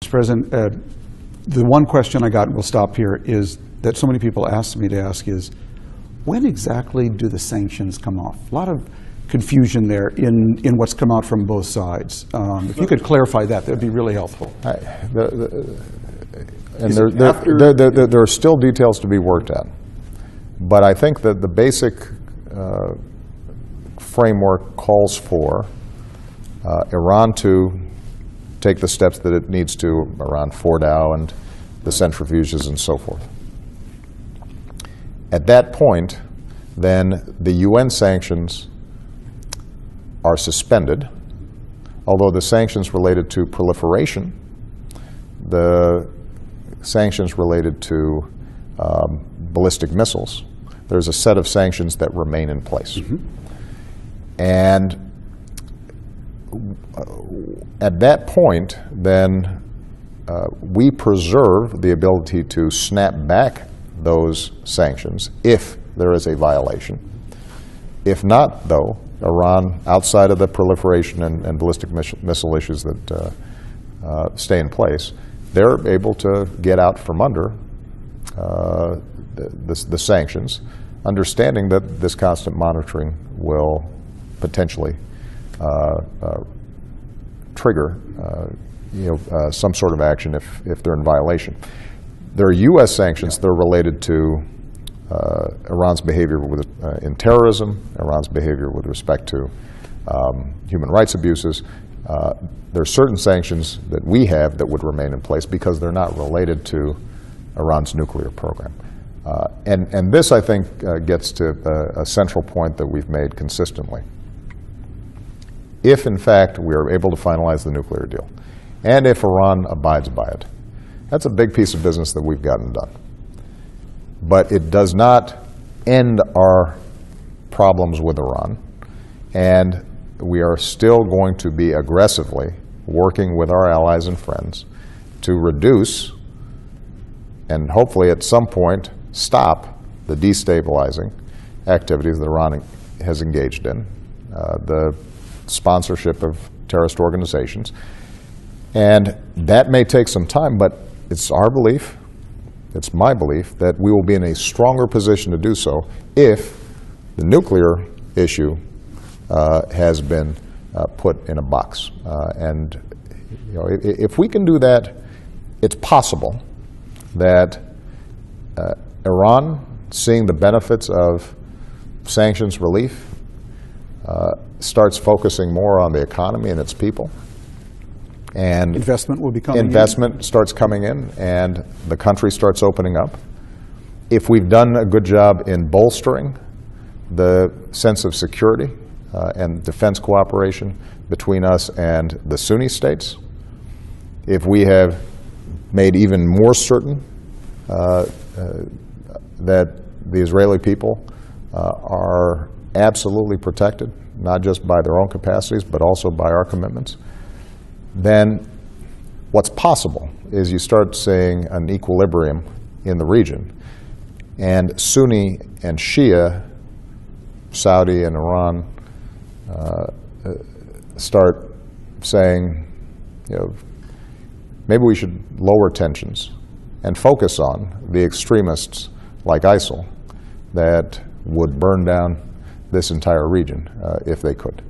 Mr. President, the one question I got, and we'll stop here, is that so many people asked me to ask is, when exactly do the sanctions come off? A lot of confusion there in what's come out from both sides. If you could clarify that, that would be really helpful. There are still details to be worked out. But I think that the basic framework calls for Iran to take the steps that it needs to around Fordow and the centrifuges and so forth. At that point, then the UN sanctions are suspended, although the sanctions related to proliferation, the sanctions related to ballistic missiles, there's a set of sanctions that remain in place. And at that point, then we preserve the ability to snap back those sanctions if there is a violation. If not, though, Iran, outside of the proliferation and ballistic missile issues that stay in place, they're able to get out from under the sanctions, understanding that this constant monitoring will potentially trigger some sort of action if they're in violation. There are U.S. sanctions that are related to Iran's behavior in terrorism, Iran's behavior with respect to human rights abuses. There are certain sanctions that we have that would remain in place because they're not related to Iran's nuclear program. And this, I think, gets to a central point that we've made consistently. If, in fact, we are able to finalize the nuclear deal, and if Iran abides by it, that's a big piece of business that we've gotten done. But it does not end our problems with Iran, and we are still going to be aggressively working with our allies and friends to reduce and hopefully at some point stop the destabilizing activities that Iran has engaged in, the sponsorship of terrorist organizations. And that may take some time, but it's our belief, it's my belief, that we will be in a stronger position to do so if the nuclear issue has been put in a box. And if we can do that, it's possible that Iran, seeing the benefits of sanctions relief, starts focusing more on the economy and its people. And investment will be coming investment starts coming in, and the country starts opening up. If we've done a good job in bolstering the sense of security and defense cooperation between us and the Sunni states, if we have made even more certain that the Israeli people are absolutely protected, not just by their own capacities, but also by our commitments, then what's possible is you start seeing an equilibrium in the region. And Sunni and Shia, Saudi and Iran, start saying, maybe we should lower tensions and focus on the extremists like ISIL that would burn down this entire region if they could.